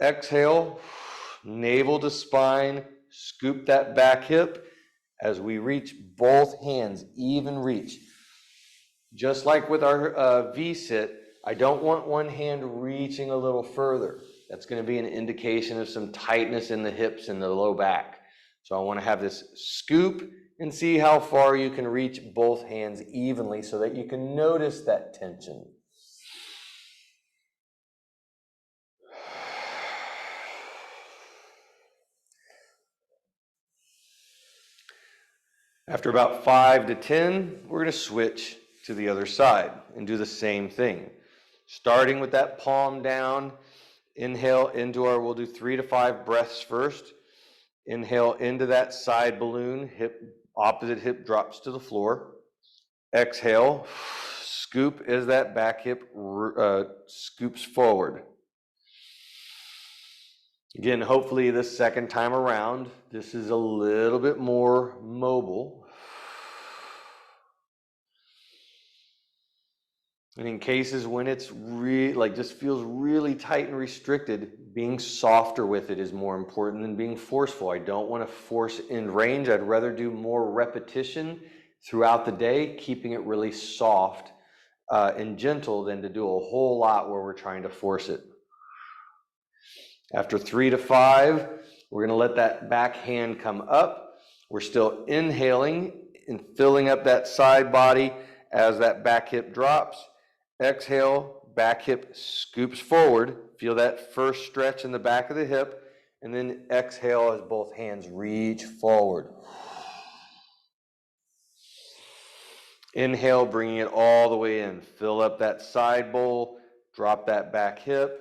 Exhale, navel to spine, scoop that back hip as we reach both hands, even reach. Just like with our V-sit, I don't want one hand reaching a little further. That's going to be an indication of some tightness in the hips and the low back. So I want to have this scoop and see how far you can reach both hands evenly so that you can notice that tension. After about 5 to 10, we're going to switch to the other side and do the same thing. Starting with that palm down, inhale into we'll do 3 to 5 breaths first. Inhale into that side balloon, opposite hip drops to the floor. Exhale, scoop as that back hip scoops forward. Again, hopefully this second time around, this is a little bit more mobile. And in cases when it's just feels really tight and restricted, being softer with it is more important than being forceful. I don't want to force in range. I'd rather do more repetition throughout the day, keeping it really soft and gentle than to do a whole lot where we're trying to force it. After 3 to 5, we're going to let that back hand come up. We're still inhaling and filling up that side body as that back hip drops. Exhale, back hip scoops forward. Feel that first stretch in the back of the hip. And then exhale as both hands reach forward. Inhale, bringing it all the way in. Fill up that side bowl. Drop that back hip.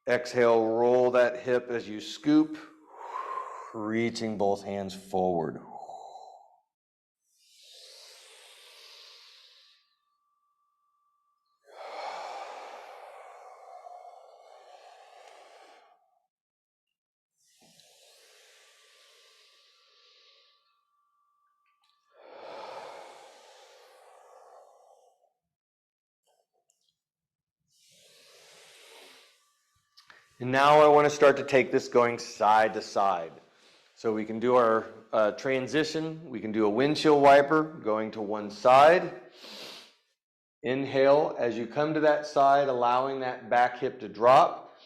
Exhale, roll that hip as you scoop, reaching both hands forward. And now I want to start to take this going side to side. So we can do our transition. We can do a windshield wiper going to one side. Inhale as you come to that side, allowing that back hip to drop.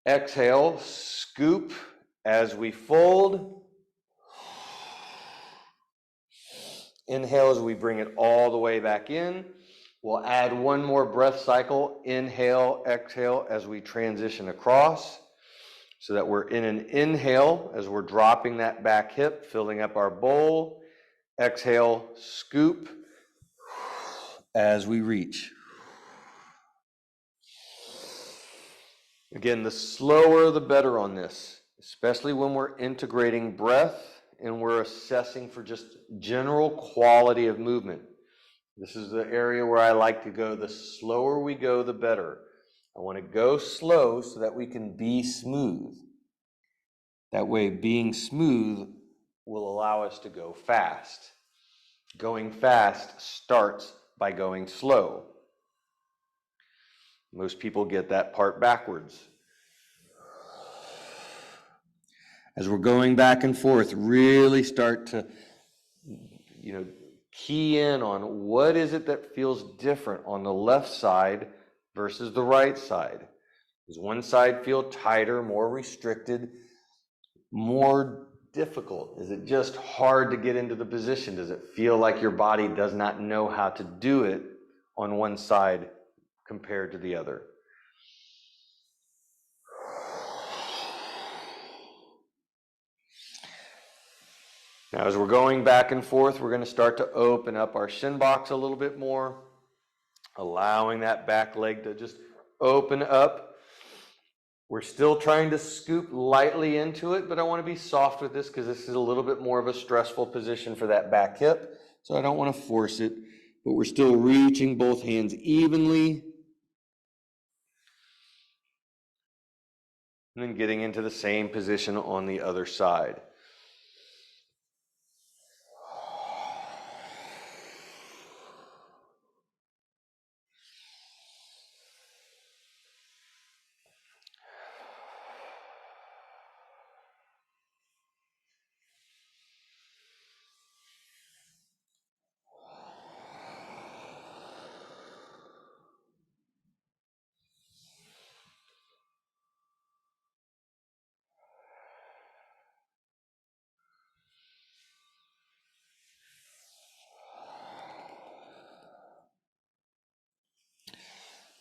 Exhale, scoop as we fold. Inhale as we bring it all the way back in. We'll add one more breath cycle, inhale, exhale, as we transition across, so that we're in an inhale as we're dropping that back hip, filling up our bowl. Exhale, scoop, as we reach. Again, the slower the better on this, especially when we're integrating breath and we're assessing for just general quality of movement. This is the area where I like to go. The slower we go, the better. I want to go slow so that we can be smooth. That way, being smooth will allow us to go fast. Going fast starts by going slow. Most people get that part backwards. As we're going back and forth, really start to, key in on what is it that feels different on the left side versus the right side. Does one side feel tighter, more restricted, more difficult? Is it just hard to get into the position? Does it feel like your body does not know how to do it on one side compared to the other? Now, as we're going back and forth, we're going to start to open up our shin box a little bit more, allowing that back leg to just open up. We're still trying to scoop lightly into it, but I want to be soft with this because this is a little bit more of a stressful position for that back hip. So I don't want to force it, but we're still reaching both hands evenly. And then getting into the same position on the other side.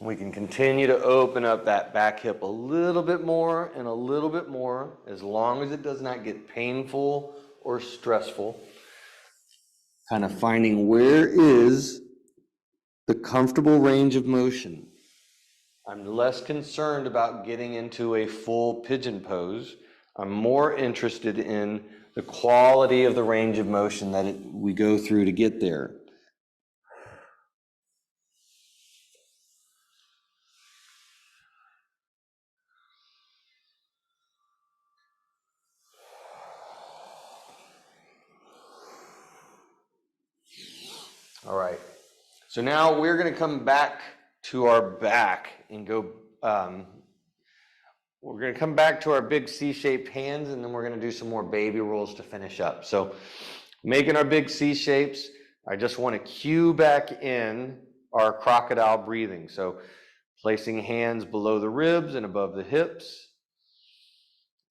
We can continue to open up that back hip a little bit more and a little bit more, as long as it does not get painful or stressful. Kind of finding where is the comfortable range of motion. I'm less concerned about getting into a full pigeon pose. I'm more interested in the quality of the range of motion that we go through to get there. All right, so now we're going to come back to our back and go, we're going to come back to our big C-shaped hands, and then we're going to do some more baby rolls to finish up. So making our big C shapes, I just want to cue back in our crocodile breathing. So placing hands below the ribs and above the hips.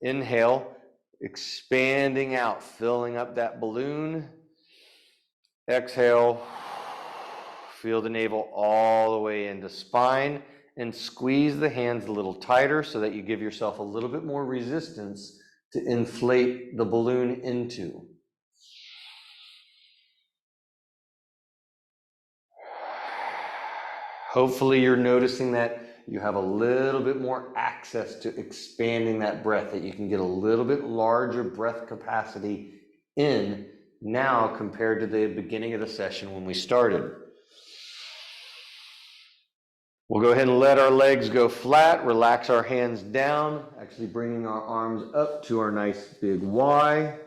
Inhale, expanding out, filling up that balloon. Exhale, feel the navel all the way into spine, and squeeze the hands a little tighter so that you give yourself a little bit more resistance to inflate the balloon into. Hopefully you're noticing that you have a little bit more access to expanding that breath, that you can get a little bit larger breath capacity in now compared to the beginning of the session when we started. We'll go ahead and let our legs go flat, relax our hands down, actually bringing our arms up to our nice big Y.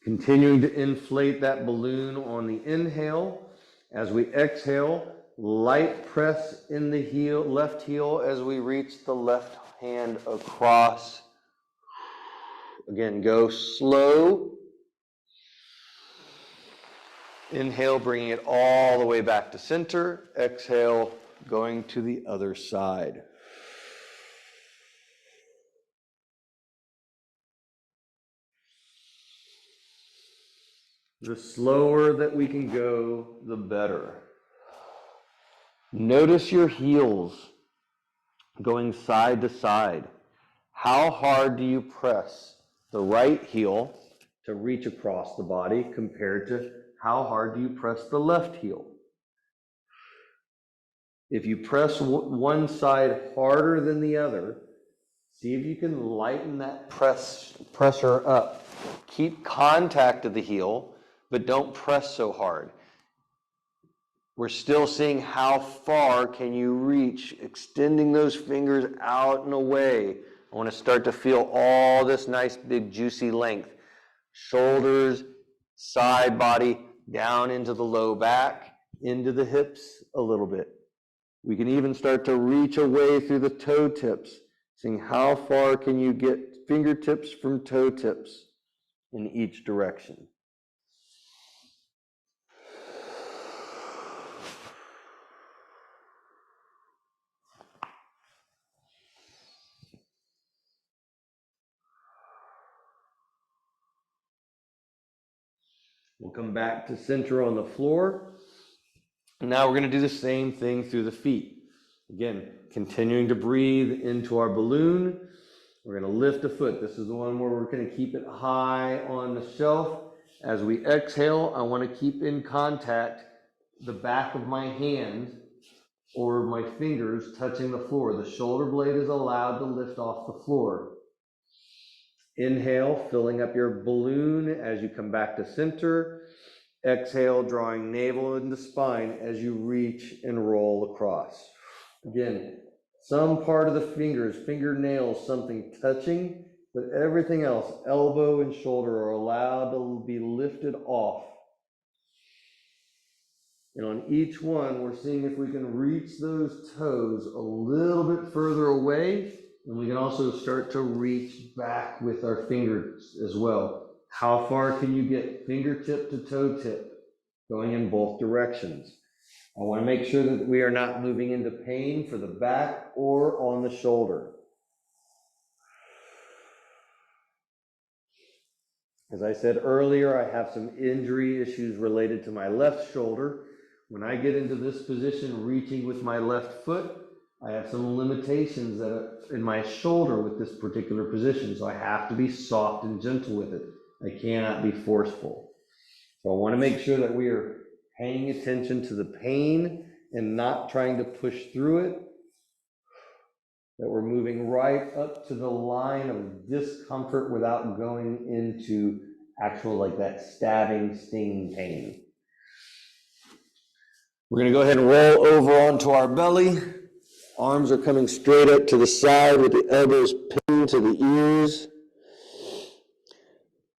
Continuing to inflate that balloon on the inhale. As we exhale, light press in the heel, left heel as we reach the left hand across. Again, go slow. Inhale, bringing it all the way back to center. Exhale, going to the other side. The slower that we can go, the better. Notice your heels going side to side. How hard do you press the right heel to reach across the body compared to how hard do you press the left heel? If you press one side harder than the other, see if you can lighten that pressure up. Keep contact of the heel, but don't press so hard. We're still seeing how far can you reach, extending those fingers out and away. I want to start to feel all this nice big juicy length. Shoulders, side body, down into the low back, into the hips a little bit. We can even start to reach away through the toe tips, seeing how far can you get fingertips from toe tips in each direction. We'll come back to center on the floor. Now we're going to do the same thing through the feet. Again, continuing to breathe into our balloon. We're going to lift a foot. This is the one where we're going to keep it high on the shelf. As we exhale, I want to keep in contact the back of my hand or my fingers touching the floor. The shoulder blade is allowed to lift off the floor. Inhale, filling up your balloon as you come back to center. Exhale, drawing navel into spine as you reach and roll across. Again, some part of the fingers, fingernails, something touching, but everything else, elbow and shoulder, are allowed to be lifted off. And on each one, we're seeing if we can reach those toes a little bit further away, and we can also start to reach back with our fingers as well. How far can you get fingertip to toe tip, going in both directions? I want to make sure that we are not moving into pain for the back or on the shoulder. As I said earlier, I have some injury issues related to my left shoulder. When I get into this position, reaching with my left foot, I have some limitations that are in my shoulder with this particular position, so I have to be soft and gentle with it. I cannot be forceful. So I want to make sure that we are paying attention to the pain and not trying to push through it, that we're moving right up to the line of discomfort without going into actual like that stabbing, stinging pain. We're going to go ahead and roll over onto our belly. Arms are coming straight up to the side with the elbows pinned to the ears.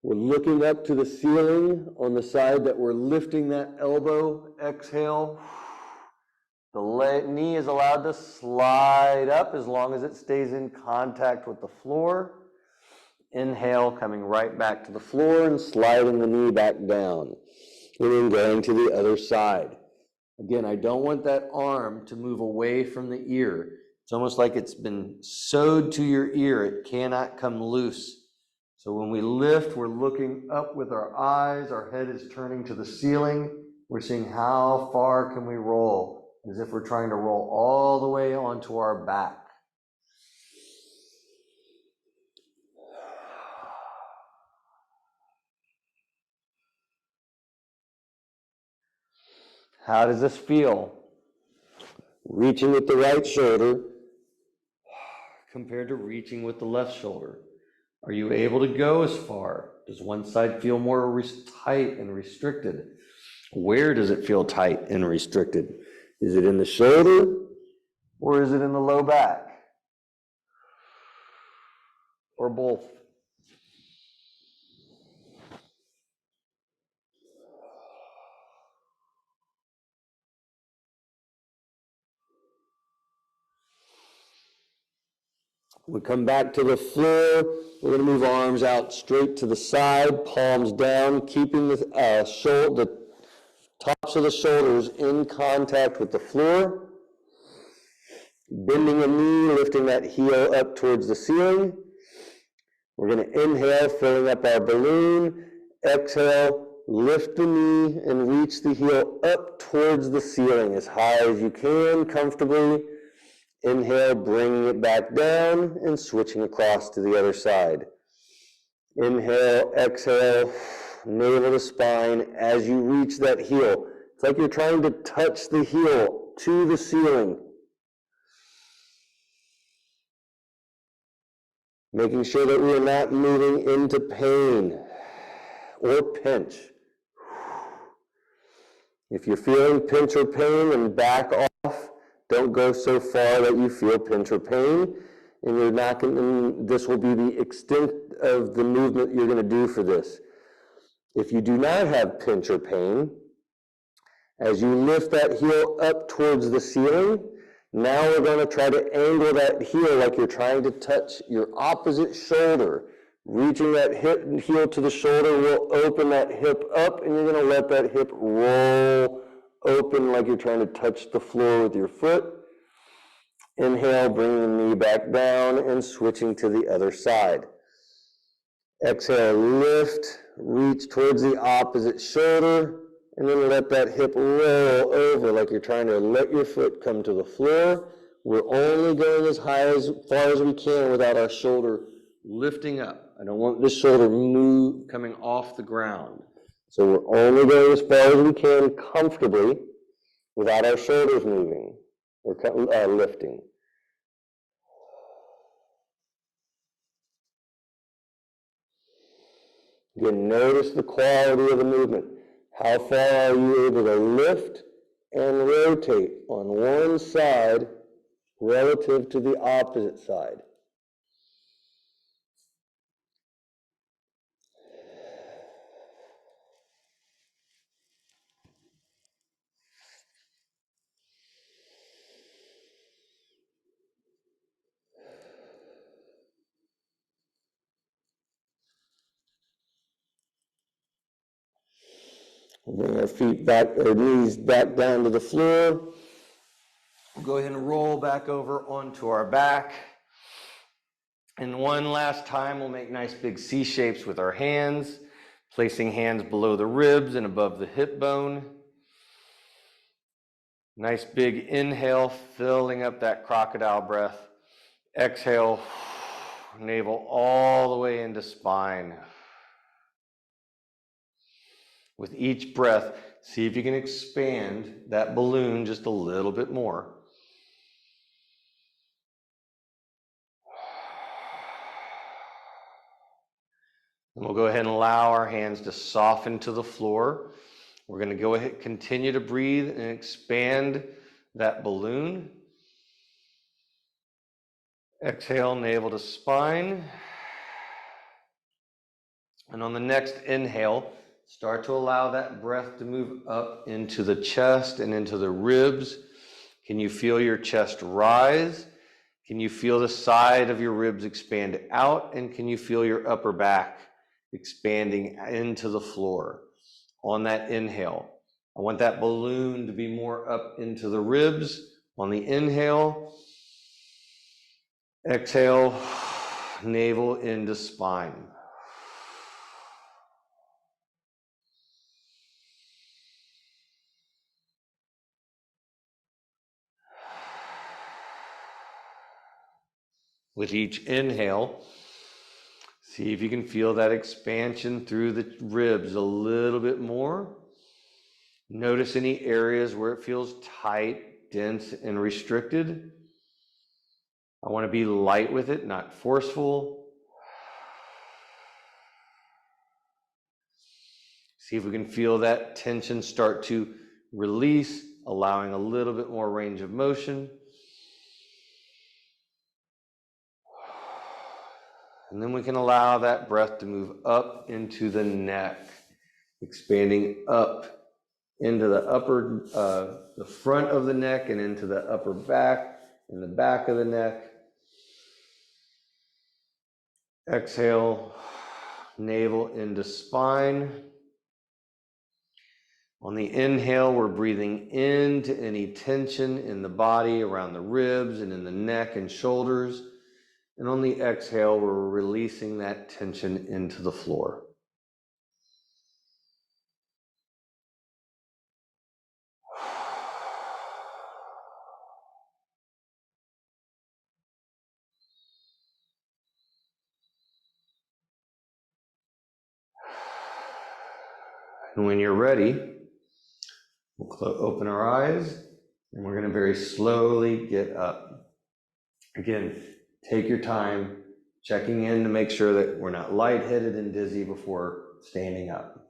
We're looking up to the ceiling on the side that we're lifting that elbow. Exhale. The knee is allowed to slide up as long as it stays in contact with the floor. Inhale, coming right back to the floor and sliding the knee back down. And then going to the other side. Again, I don't want that arm to move away from the ear. It's almost like it's been sewed to your ear. It cannot come loose. So when we lift, we're looking up with our eyes. Our head is turning to the ceiling. We're seeing how far can we roll, as if we're trying to roll all the way onto our back. How does this feel? Reaching with the right shoulder compared to reaching with the left shoulder. Are you able to go as far? Does one side feel more tight and restricted? Where does it feel tight and restricted? Is it in the shoulder or is it in the low back? Or both? We come back to the floor. We're going to move arms out straight to the side, palms down, keeping the tops of the shoulders in contact with the floor. Bending a knee, lifting that heel up towards the ceiling. We're going to inhale, filling up our balloon. Exhale, lift the knee and reach the heel up towards the ceiling as high as you can, comfortably. Inhale, bringing it back down and switching across to the other side. Inhale, exhale, navel to spine as you reach that heel. It's like you're trying to touch the heel to the ceiling. Making sure that we are not moving into pain or pinch. If you're feeling pinch or pain, then back off. Don't go so far that you feel pinch or pain, and you're not going. This will be the extent of the movement you're going to do for this. If you do not have pinch or pain, as you lift that heel up towards the ceiling, now we're going to try to angle that heel like you're trying to touch your opposite shoulder. Reaching that heel to the shoulder will open that hip up, and you're going to let that hip roll open like you're trying to touch the floor with your foot. Inhale, bring the knee back down and switching to the other side. Exhale, lift, reach towards the opposite shoulder, and then let that hip roll over like you're trying to let your foot come to the floor. We're only going as far as we can without our shoulder lifting up. I don't want this shoulder coming off the ground. So we're only going as far as we can comfortably without our shoulders moving or lifting. Again, notice the quality of the movement. How far are you able to lift and rotate on one side relative to the opposite side? We'll bring our feet back, our knees back down to the floor. We'll go ahead and roll back over onto our back. And one last time, we'll make nice big C shapes with our hands, placing hands below the ribs and above the hip bone. Nice big inhale, filling up that crocodile breath. Exhale, navel all the way into spine. With each breath, see if you can expand that balloon just a little bit more. And we'll go ahead and allow our hands to soften to the floor. We're going to go ahead, continue to breathe and expand that balloon. Exhale, navel to spine. And on the next inhale, start to allow that breath to move up into the chest and into the ribs. Can you feel your chest rise? Can you feel the side of your ribs expand out? And can you feel your upper back expanding into the floor? On that inhale, I want that balloon to be more up into the ribs. On the inhale, exhale, navel into spine. With each inhale, see if you can feel that expansion through the ribs a little bit more. Notice any areas where it feels tight, dense, and restricted. I want to be light with it, not forceful. See if we can feel that tension start to release, allowing a little bit more range of motion. And then we can allow that breath to move up into the neck, expanding up into the upper, the front of the neck and into the upper back and the back of the neck. Exhale, navel into spine. On the inhale, we're breathing into any tension in the body, around the ribs and in the neck and shoulders. And on the exhale, we're releasing that tension into the floor. And when you're ready, we'll open our eyes and we're going to very slowly get up. Again, take your time checking in to make sure that we're not lightheaded and dizzy before standing up.